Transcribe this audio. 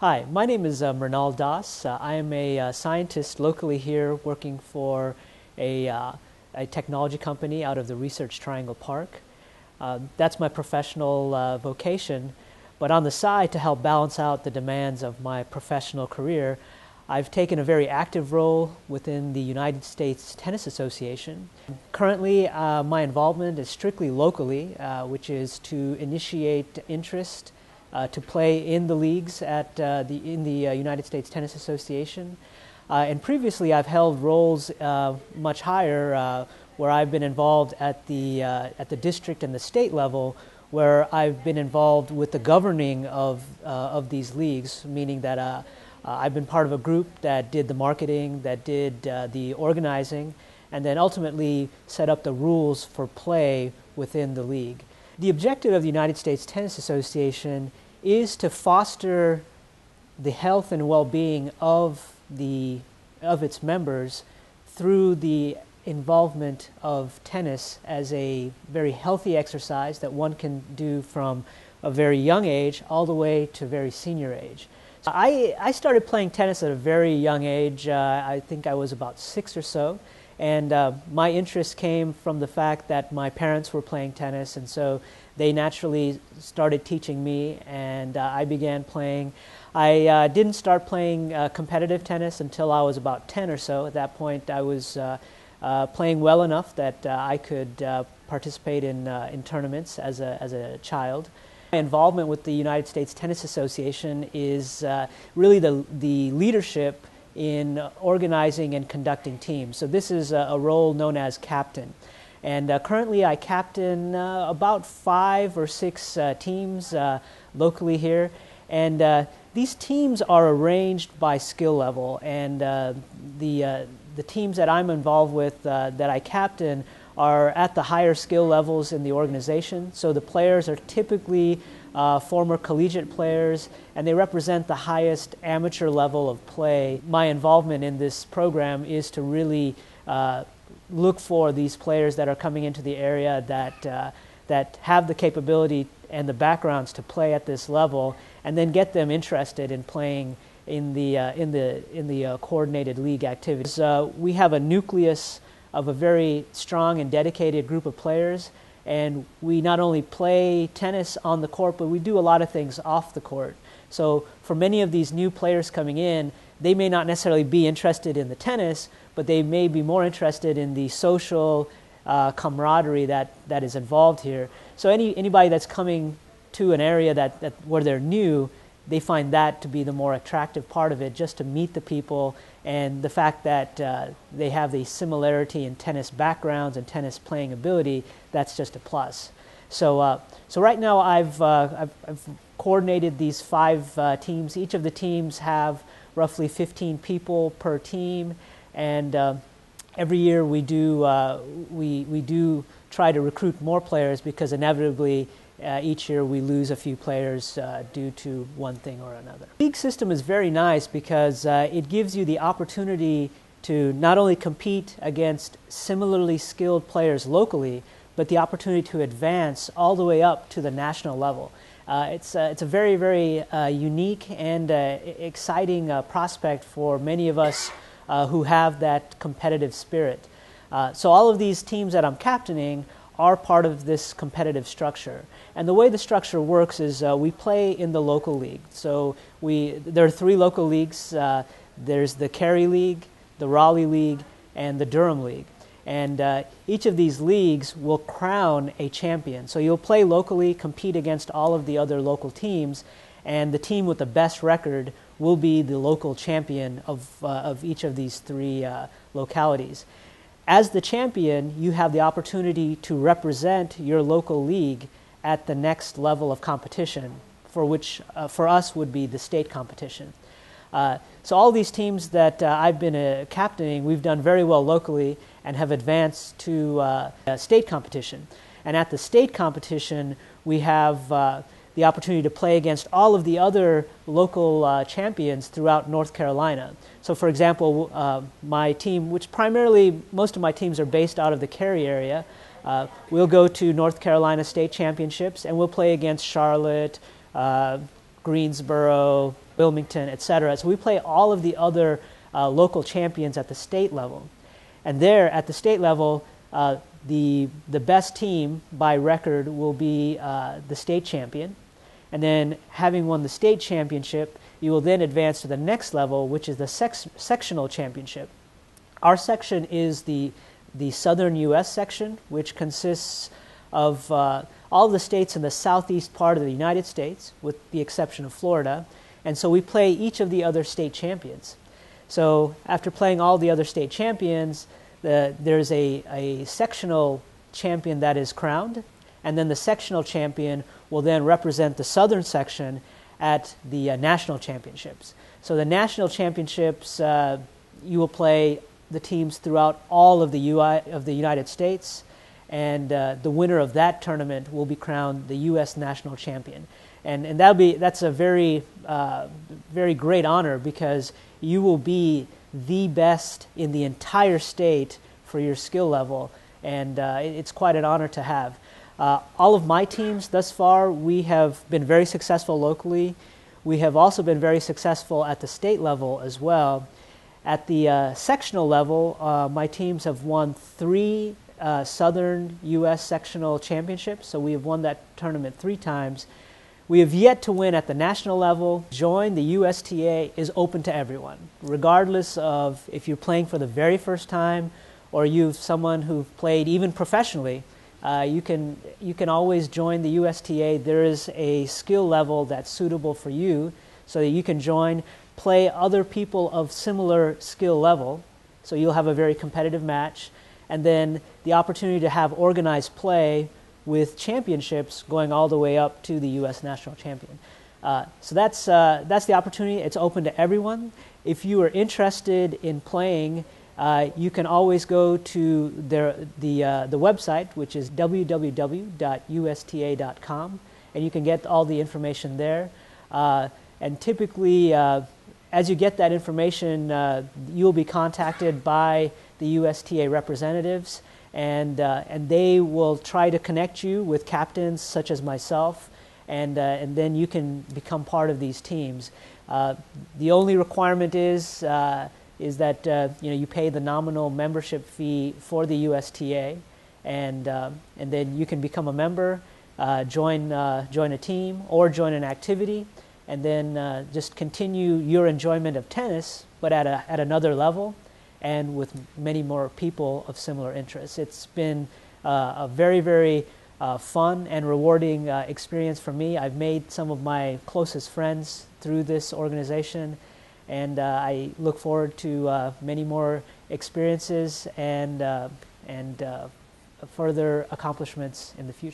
Hi, my name is Mrinal Das. I am a scientist locally here working for a technology company out of the Research Triangle Park. That's my professional vocation, but on the side, to help balance out the demands of my professional career, I've taken a very active role within the United States Tennis Association. Currently, my involvement is strictly locally, which is to initiate interest to play in the leagues in the United States Tennis Association. And previously I've held roles much higher where I've been involved at the district and the state level, where I've been involved with the governing of these leagues, meaning that I've been part of a group that did the marketing, that did the organizing, and then ultimately set up the rules for play within the league. The objective of the United States Tennis Association is to foster the health and well-being of its members through the involvement of tennis as a very healthy exercise that one can do from a very young age all the way to very senior age. I started playing tennis at a very young age. I think I was about 6 or so. And my interest came from the fact that my parents were playing tennis, and so they naturally started teaching me, and I began playing. I didn't start playing competitive tennis until I was about 10 or so. At that point, I was playing well enough that I could participate in tournaments as a child. My involvement with the United States Tennis Association is really the leadership in organizing and conducting teams. So this is a role known as captain. And currently I captain about 5 or 6 teams locally here. And these teams are arranged by skill level. And the teams that I'm involved with that I captain are at the higher skill levels in the organization. So the players are typically former collegiate players, and they represent the highest amateur level of play. My involvement in this program is to really look for these players that are coming into the area that have the capability and the backgrounds to play at this level, and then get them interested in playing in the coordinated league activities. We have a nucleus of a very strong and dedicated group of players, and we not only play tennis on the court, but we do a lot of things off the court. So for many of these new players coming in, they may not necessarily be interested in the tennis, but they may be more interested in the social camaraderie that is involved here. So anybody that's coming to an area where they're new, they find that to be the more attractive part of it, just to meet the people, and the fact that they have the similarity in tennis backgrounds and tennis playing ability, that's just a plus. So right now I've coordinated these 5 teams. Each of the teams have roughly 15 people per team, and every year we do try to recruit more players, because inevitably each year we lose a few players due to one thing or another. The league system is very nice because it gives you the opportunity to not only compete against similarly skilled players locally, but the opportunity to advance all the way up to the national level. It's a very, very unique and exciting prospect for many of us who have that competitive spirit. So all of these teams that I'm captaining are part of this competitive structure. And the way the structure works is we play in the local league. So there are 3 local leagues. There's the Cary League, the Raleigh League, and the Durham League. And each of these leagues will crown a champion. So you'll play locally, compete against all of the other local teams, and the team with the best record will be the local champion of each of these 3 localities. As the champion, you have the opportunity to represent your local league at the next level of competition, for which for us would be the state competition. So all these teams that I've been captaining, we've done very well locally and have advanced to state competition. And at the state competition, we have the opportunity to play against all of the other local champions throughout North Carolina. So for example, my team, which primarily most of my teams are based out of the Cary area, we'll go to North Carolina state championships, and we'll play against Charlotte, Greensboro, Wilmington, etc. So we play all of the other local champions at the state level. And there, at the state level, the best team by record will be the state champion. And then, having won the state championship, you will then advance to the next level, which is the sectional championship. Our section is the southern U.S. section, which consists of all the states in the southeast part of the United States, with the exception of Florida. And so we play each of the other state champions. So after playing all the other state champions, there's a sectional champion that is crowned, and then the sectional champion will then represent the southern section at the national championships. So the national championships, you will play the teams throughout all of the United States, and the winner of that tournament will be crowned the U.S. national champion. And that's a very very great honor, because you will be the best in the entire state for your skill level, and it's quite an honor to have. All of my teams thus far, we have been very successful locally. We have also been very successful at the state level as well. At the sectional level, my teams have won 3 Southern U.S. sectional championships, so we have won that tournament 3 times. We have yet to win at the national level. Join the USTA is open to everyone, regardless of if you're playing for the very first time or you're someone who've played even professionally. You can always join the USTA. There is a skill level that's suitable for you, so that you can join, play other people of similar skill level, so you'll have a very competitive match, and then the opportunity to have organized play with championships going all the way up to the U.S. national champion. So that's the opportunity. It's open to everyone. If you are interested in playing, you can always go to the website, which is www.usta.com, and you can get all the information there. And typically, as you get that information, you'll be contacted by the USTA representatives, and they will try to connect you with captains such as myself, and then you can become part of these teams. The only requirement is that you pay the nominal membership fee for the USTA, and then you can become a member, join a team, or join an activity, and then just continue your enjoyment of tennis, but at another level, and with many more people of similar interests. It's been a very, very fun and rewarding experience for me. I've made some of my closest friends through this organization, and I look forward to many more experiences and further accomplishments in the future.